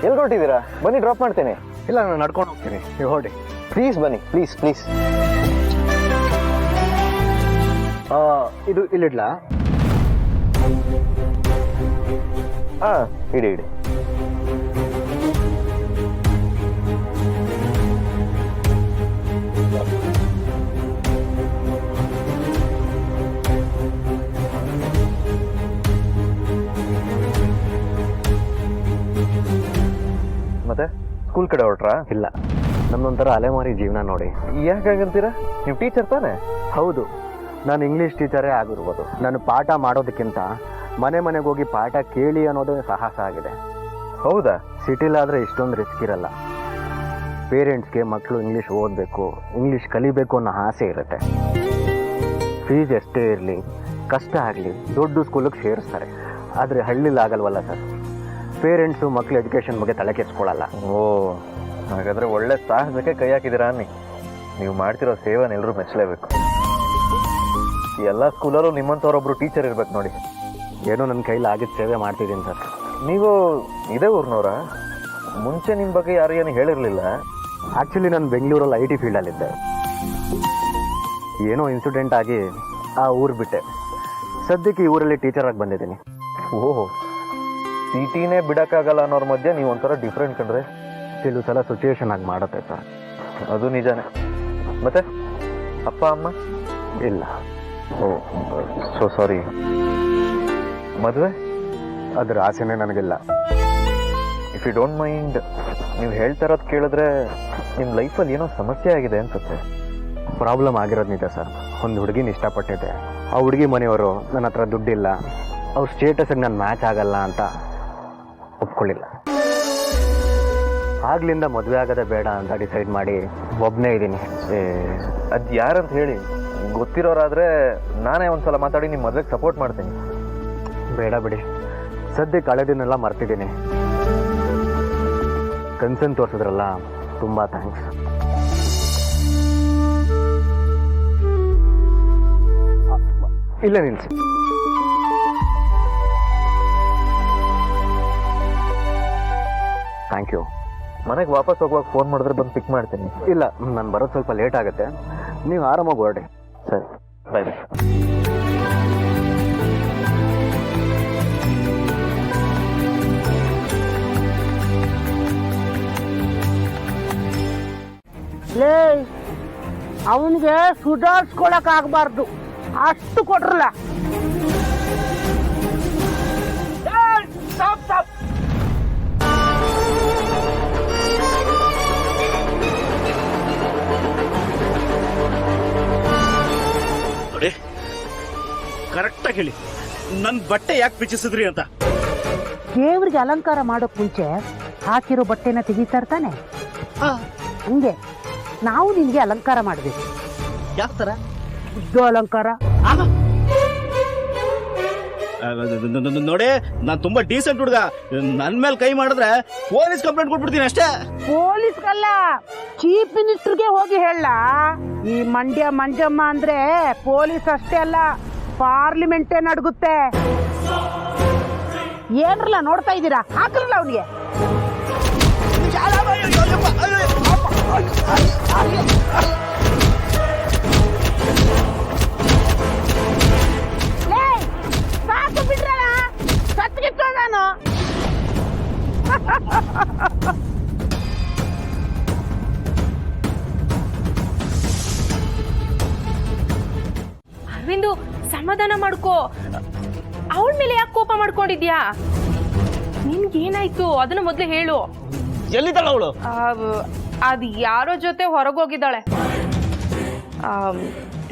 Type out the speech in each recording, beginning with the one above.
ಎಲ್ಲಿ ಹೊರಟಿದ್ದೀರಾ? ಬನ್ನಿ, ಡ್ರಾಪ್ ಮಾಡ್ತೇನೆ. ಇಲ್ಲ, ನಾನು ನಡ್ಕೊಂಡು ಹೋಗ್ತೀನಿ, ನೀವು ಹೊರಡಿ. ಪ್ಲೀಸ್ ಬನ್ನಿ, ಪ್ಲೀಸ್ ಪ್ಲೀಸ್. ಇದು ಇಲ್ಲಿಡ್ಲಾ? ಇಡಿ ಇಡಿ. ಮತ್ತೆ ಸ್ಕೂಲ್ ಕಡೆ ಹೊರಟ್ರಾ? ಇಲ್ಲ, ನಮ್ಮದೊಂಥರ ಅಲೆಮಾರಿ ಜೀವನ ನೋಡಿ. ಯಾಕಾಗಂತೀರಾ? ನೀವು ಟೀಚರ್ ತಾನೆ? ಹೌದು, ನಾನು ಇಂಗ್ಲೀಷ್ ಟೀಚರೇ ಆಗಿರ್ಬೋದು. ನಾನು ಪಾಠ ಮಾಡೋದಕ್ಕಿಂತ ಮನೆ ಮನೆಗೆ ಹೋಗಿ ಪಾಠ ಕೇಳಿ ಅನ್ನೋದೇ ಸಾಹಸ ಆಗಿದೆ. ಹೌದಾ? ಸಿಟಿಲಾದರೆ ಇಷ್ಟೊಂದು ರಿಸ್ಕ್ ಇರಲ್ಲ. ಪೇರೆಂಟ್ಸ್ಗೆ ಮಕ್ಕಳು ಇಂಗ್ಲೀಷ್ ಓದಬೇಕು, ಇಂಗ್ಲೀಷ್ ಕಲಿಬೇಕು ಅನ್ನೋ ಆಸೆ ಇರುತ್ತೆ. ಫೀಸ್ ಎಷ್ಟೇ ಇರಲಿ, ಕಷ್ಟ ಆಗಲಿ, ದೊಡ್ಡ ಸ್ಕೂಲಿಗೆ ಸೇರಿಸ್ತಾರೆ. ಆದರೆ ಹಳ್ಳಿಲಿ ಆಗಲ್ವಲ್ಲ ಸರ್. ಪೇರೆಂಟ್ಸು ಮಕ್ಕಳು ಎಜುಕೇಷನ್ ಬಗ್ಗೆ ತಲೆ ಕೆಡಿಸ್ಕೊಳ್ಳಲ್ಲ. ಓ, ಹಾಗಾದರೆ ಒಳ್ಳೆ ಸಾಹಸಕ್ಕೆ ಕೈ ಹಾಕಿದ್ದೀರಾ ಅನ್ನಿ. ನೀವು ಮಾಡ್ತಿರೋ ಸೇವೆನ ಎಲ್ಲರೂ ಮೆಚ್ಚಲೇಬೇಕು. ಎಲ್ಲ ಸ್ಕೂಲಲ್ಲೂ ನಿಮ್ಮಂಥವ್ರೊಬ್ರು ಟೀಚರ್ ಇರ್ಬೇಕು ನೋಡಿ. ಏನೋ ನನ್ನ ಕೈಲಿ ಆಗಿದ್ದ ಸೇವೆ ಮಾಡ್ತಿದ್ದೀನಿ ಸರ್. ನೀವು ಇದೇ ಊರಿನವರ? ಮುಂಚೆ ನಿಮ್ಮ ಬಗ್ಗೆ ಯಾರು ಏನು ಹೇಳಿರಲಿಲ್ಲ. ಆ್ಯಕ್ಚುಲಿ ನಾನು ಬೆಂಗಳೂರಲ್ಲಿ IT ಫೀಲ್ಡಲ್ಲಿದ್ದೆ. ಏನೋ ಇನ್ಸಿಡೆಂಟ್ ಆಗಿ ಆ ಊರು ಬಿಟ್ಟೆ. ಸದ್ಯಕ್ಕೆ ಈ ಊರಲ್ಲಿ ಟೀಚರಾಗಿ ಬಂದಿದ್ದೀನಿ. ಓಹೋ, ಸಿಟಿನೇ ಬಿಡೋಕ್ಕಾಗಲ್ಲ ಅನ್ನೋರ ಮಧ್ಯೆ ನೀವು ಒಂಥರ ಡಿಫ್ರೆಂಟ್ ಕಂಡ್ರೆ. ಕೆಲವು ಸಲ ಸಿಚುವೇಶನ್ ಆಗಿ ಮಾಡುತ್ತೆ ಸರ್. ಅದು ನಿಜಾನೇ. ಮತ್ತೆ ಅಪ್ಪ ಅಮ್ಮ? ಇಲ್ಲ. ಓ, ಸೋ ಸಾರಿ. ಮದುವೆ? ಅದರ ಆಸೆನೇ ನನಗಿಲ್ಲ. ಇಫ್ ಯು ಡೋಂಟ್ ಮೈಂಡ್, ನೀವು ಹೇಳ್ತಾ ಇರೋದು ಕೇಳಿದ್ರೆ ನಿಮ್ಮ ಲೈಫಲ್ಲಿ ಏನೋ ಸಮಸ್ಯೆ ಆಗಿದೆ ಅನ್ಸುತ್ತೆ. ಪ್ರಾಬ್ಲಮ್ ಆಗಿರೋದು ನಿಜ ಸರ್. ಒಂದು ಹುಡುಗಿನ ಇಷ್ಟಪಟ್ಟಿದ್ದೆ. ಆ ಹುಡುಗಿ ಮನೆಯವರು ನನ್ನ ಹತ್ರ ದುಡ್ಡಿಲ್ಲ, ಅವ್ರ ಸ್ಟೇಟಸ್ಗೆ ನಾನು ಮ್ಯಾಚ್ ಆಗಲ್ಲ ಅಂತ ಒಪ್ಕೊಳ್ಳಿಲ್ಲ. ಆಗ್ಲಿಂದ ಮದುವೆ ಆಗೋದೇ ಬೇಡ ಅಂತ ಡಿಸೈಡ್ ಮಾಡಿ ಒಬ್ಬನೇ ಇದ್ದೀನಿ. ಅದು ಯಾರಂತ ಹೇಳಿ, ಗೊತ್ತಿರೋರಾದರೆ ನಾನೇ ಒಂದ್ಸಲ ಮಾತಾಡಿ ನಿಮ್ಮ ಮದುವೆಗೆ ಸಪೋರ್ಟ್ ಮಾಡ್ತೀನಿ. ಬೇಡ ಬಿಡಿ, ಸದ್ಯಕ್ಕೆ ಹಳೆದಿನೆಲ್ಲ ಮರ್ತಿದ್ದೀನಿ. ಕನ್ಸರ್ನ್ ತೋರಿಸಿದ್ರಲ್ಲ, ತುಂಬ ಥ್ಯಾಂಕ್ಸ್. ಇಲ್ಲ ನಿಲ್ಸಿ. Thank you. ಮನೆಗೆ ವಾಪಸ್ ಹೋಗುವಾಗ ಫೋನ್ ಮಾಡಿದ್ರೆ ಬಂದು ಪಿಕ್ ಮಾಡ್ತೀನಿ. ಇಲ್ಲ, ನಾನು ಬರೋದು ಸ್ವಲ್ಪ ಲೇಟ್ ಆಗುತ್ತೆ. ನೀವು ಆರಾಮಾಗಿ ಹೊರಡಿ. ಸರಿ, ಬಾಯ್ ಬಾಯ್. ಲೇ, ಅವನಿಗೆ ಸುಧಾರಿಸ್ಕೊಳಕ್ ಆಗ್ಬಾರ್ದು, ಅಷ್ಟು ಕೊಟ್ರಲ್ಲ. ನೋಡಿ, ಕರೆಕ್ಟಾಗಿ ಹೇಳಿ, ನನ್ನ ಬಟ್ಟೆ ಯಾಕೆ ಬಿಚ್ಚಿಸಿದ್ರಿ ಅಂತ. ದೇವ್ರಿಗೆ ಅಲಂಕಾರ ಮಾಡೋಕ್ ಮುಂಚೆ ಹಾಕಿರೋ ಬಟ್ಟೆನ ತೆಗಿತಾ ಇರ್ತಾನೆ. ಹಂಗೆ ನಾವು ನಿನ್ಗೆ ಅಲಂಕಾರ ಮಾಡ್ಬೇಕು. ಯಾವ ತರ? ಉದ್ದು ಅಲಂಕಾರ. ನೋಡಿ, ನಾನ್ ತುಂಬಾ ಡೀಸೆಂಟ್ ಹುಡುಗ. ನನ್ ಮೇಲೆ ಕೈ ಮಾಡಿದ್ರೆ ಪೊಲೀಸ್ ಕಂಪ್ಲೇಂಟ್ ಕೊಟ್ಬಿಡ್ತೀನಿ ಅಷ್ಟೇ. ಪೊಲೀಸ್ಗಲ್ಲ, ಚೀಫ್ ಮಿನಿಸ್ಟರ್ಗೆ ಹೋಗಿ ಹೇಳ. ಈ ಮಂಡ್ಯ ಮಂಜಮ್ಮ ಅಂದ್ರೆ ಪೊಲೀಸ್ ಅಷ್ಟೇ ಅಲ್ಲ, ಪಾರ್ಲಿಮೆಂಟೇ ನಡುಗುತ್ತೆ. ಏನ್ರಲ್ಲ ನೋಡ್ತಾ ಇದ್ದೀರಾ? ಹಾಕ್ರಲ್ಲ ಅವನಿಗೆ. ಸಾಕು ಬಿಡ್ರಲ್ಲ, ಸತ್ಗಿತ್ತು ನಾನು. ಅರವಿಂದು, ಸಮಾಧಾನ ಮಾಡ್ಕೋ. ಅವಳ ಮೇಲೆ ಯಾಕೆ ಕೋಪ ಮಾಡ್ಕೊಂಡಿದ್ಯಾ? ನಿನ್ಗೇನಾಯ್ತು ಅದನ್ನ ಮೊದ್ಲು ಹೇಳು. ಎಲ್ಲಿದ್ದಾಳ ಅವಳು? ಅದು ಯಾರೋ ಜೊತೆ ಹೊರಗೋಗಿದ್ದಾಳೆ.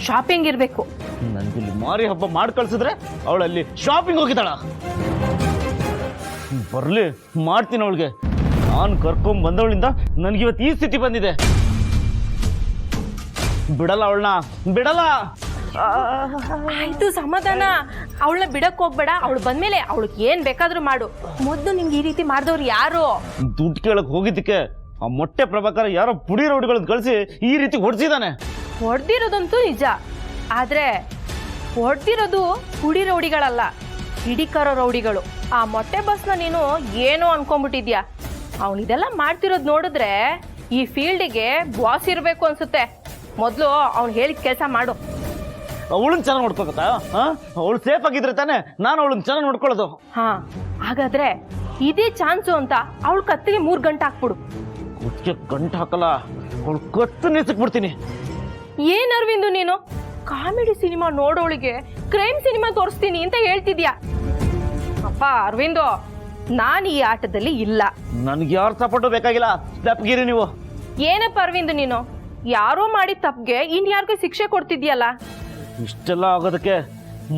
ಶಾಪಿಂಗ್ ಇರ್ಬೇಕು. ನನ್ಗಿಲ್ಲಿ ಮಾರಿ ಹಬ್ಬ ಮಾಡಿ ಕಳ್ಸಿದ್ರೆ ಅವಳಲ್ಲಿ ಶಾಪಿಂಗ್ ಹೋಗಿದ್ದಾಳ. ಬರ್ಲಿ, ಮಾಡ್ತೀನಿ ಅವಳಿಗೆ. ನಾನು ಕರ್ಕೊಂಡ್ ಬಂದವಳಿಂದ ನನ್ಗಿವತ್ತು ಈ ಸ್ಥಿತಿ ಬಂದಿದೆ. ಬಿಡಲ್ಲ ಅವಳನ್ನ, ಬಿಡಲ್ಲ. ಆಯ್ತು, ಸಮಾಧಾನ. ಅವಳನ್ನ ಬಿಡಕ್ ಹೋಗ್ಬೇಡ. ಅವಳು ಬಂದ್ಮೇಲೆ ಅವಳಿಗೆ ಏನ್ ಬೇಕಾದ್ರೂ ಮಾಡು. ಮೊದ್ಲು ನಿಂಗೆ ಈ ರೀತಿ ಮಾಡಿದವ್ರು ಯಾರು? ದುಡ್ಡು ಕೇಳಕ್ ಹೋಗಿದ್ದಕ್ಕೆ ಆ ಮೊಟ್ಟೆ ಪ್ರಭಾಕರ ಯಾರೋ ಪುಡಿ ರೌಡಿಗಳನ್ನ ಕಳಿಸಿ ಈ ರೀತಿ ಹೊಡ್ಸಿದಾನೆ. ಹೊಡ್ದಿರೋದಂತೂ ನಿಜ, ಆದ್ರೆ ಹೊಡ್ದಿರೋದು ಪುಡಿ ರೌಡಿಗಳಲ್ಲ, ಹಿಡಿಕರೋ ರೌಡಿಗಳು. ಆ ಮೊಟ್ಟೆ ಬಸ್ನ ನೀನು ಏನೋ ಅನ್ಕೊಂಡ್ಬಿಟ್ಟಿದ್ಯಾ. ಅವನು ಇದೆಲ್ಲ ಮಾಡ್ತಿರೋದು ನೋಡಿದ್ರೆ ಈ ಫೀಲ್ಡಿಗೆ ಬಾಸ್ ಇರಬೇಕು ಅನ್ಸುತ್ತೆ. ಮೊದಲು ಅವ್ನು ಹೇಳಿದ ಕೆಲಸ ಮಾಡು. ಅವಳನ್ನ ಚೆನ್ನಾಗಿ ನೋಡ್ಕೋತಾ? ಅವಳು ಸೇಫ್ ಆಗಿದ್ರೆ ತಾನೆ ನಾನು ಅವಳನ್ನ ಚೆನ್ನಾಗಿ ನೋಡ್ಕೊಳ್ಳೋದು. ಹಾ, ಹಾಗಾದ್ರೆ ಇದೇ ಚಾನ್ಸು ಅಂತ ಅವಳ ಕತ್ತಿಗೆ 3 ಗಂಟೆ ಹಾಕ್ಬಿಡು. ಕುತ್ತಿಗೆ ಗಂಟು ಹಾಕಲ್ಲ, ಅವಳು ಕತ್ತು ನಿಲ್ಸಿಕ್ಬಿಡ್ತೀನಿ. ಏನ್ ಅರವಿಂದು ನೀನು ಕಾಮಿಡಿ ಸಿನಿಮಾ ನೋಡೋಳಿಗೆ ಕ್ರೈಮ್ ಸಿನಿಮಾ ತೋರಿಸ್ತೀನಿ ಅಂತ ಹೇಳ್ತಿದ್ಯಾ? ಅಪ್ಪ ಅರವಿಂದು, ನಾನು ಈ ಆಟದಲ್ಲಿ ಇಲ್ಲ. ನನ್ಗೆ ಯಾರು ಸಪೋರ್ಟು ಬೇಕಾಗಿಲ್ಲ, ತಪ್ಪಗಿರಿ ನೀವು. ಏನಪ್ಪ ಅರವಿಂದು ನೀನು ಯಾರೋ ಮಾಡಿದ ತಪ್ಪಿಗೆ ಇನ್ಯಾರಿಗೂ ಶಿಕ್ಷೆ ಕೊಡ್ತಿದ್ಯಲ್ಲ? ಇಷ್ಟೆಲ್ಲ ಆಗೋದಕ್ಕೆ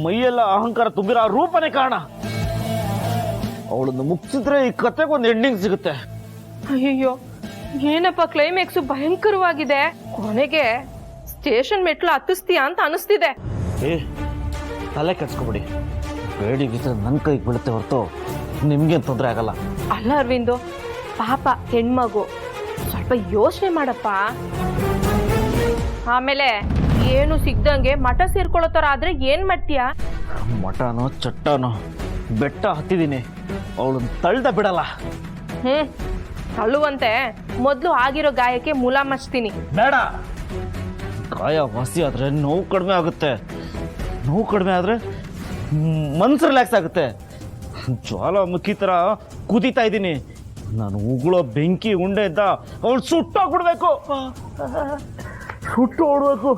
ಮೈಯೆಲ್ಲ ಅಹಂಕಾರ ತುಂಬಿರೋ ಆ ರೂಪನೇ ಕಾರಣ. ಅವಳನ್ನು ಮುಗಿಸಿದ್ರೆ ಈ ಕತೆಗೊಂದು ಎಂಡಿಂಗ್ ಸಿಗುತ್ತೆ. ಅಯ್ಯಯ್ಯೋ, ಏನಪ್ಪ ಕ್ಲೈಮ್ಯಾಕ್ಸು ಭಯಂಕರವಾಗಿದೆ. ಕೊನೆಗೆ ಸ್ಟೇಷನ್ ಮೆಟ್ಲು ಹತ್ತಿಸ್ತೀಯಾ ಅಂತ ಅನಿಸ್ತಿದೆ. ಏ, ತಲೆ ಕೆಡ್ಸ್ಕೊಬಿಡಿ. ಬೇಡಿಗಿದ್ರೆ ನನ್ನ ಕೈಗೆ ಬೀಳುತ್ತೆ ಹೊರತು ನಿಮ್ಗೆ ತೊಂದರೆ ಆಗಲ್ಲ. ಅಲ್ಲ ಅರವಿಂದು, ಪಾಪ ಹೆಣ್ಮಗು, ಸ್ವಲ್ಪ ಯೋಚನೆ ಮಾಡಪ್ಪ. ಆಮೇಲೆ ಏನು ಸಿಗ್ದಂಗೆ ಮಠ ಸೇರ್ಕೊಳ್ಳೋ ಥರ ಆದ್ರೆ ಏನ್ ಮಾಡ್ತೀಯಾ? ಮಠನೋ ಚಟ್ಟನೋ ಬೆಟ್ಟ ಹತ್ತಿದ್ದೀನಿ, ಅವಳನ್ನ ತಳ್ದ ಬಿಡಲ್ಲ. ಅಳುವಂತೆ ಮೊದಲು ಆಗಿರೋ ಗಾಯಕ್ಕೆ ಮುಲಾಮ್ ಹಚ್ತೀನಿ. ಬೇಡ, ಗಾಯ ವಾಸಿ ಆದ್ರೆ ನೋವು ಕಡಿಮೆ ಆಗುತ್ತೆ. ನೋವು ಕಡಿಮೆ ಆದ್ರೆ ಮನ್ಸು ರಿಲ್ಯಾಕ್ಸ್ ಆಗುತ್ತೆ. ಜ್ವಾಲಾಮುಖಿ ಥರ ಕುದೀತಾ ಇದ್ದೀನಿ. ನಾನು ಉಗುಳೋ ಬೆಂಕಿ ಉಂಡೆ ಇದ್ದ ಅವಳು ಸುಟ್ಟೋಗ್ಬಿಡ್ಬೇಕು, ಸುಟ್ಟು ಓಡ್ಬೇಕು.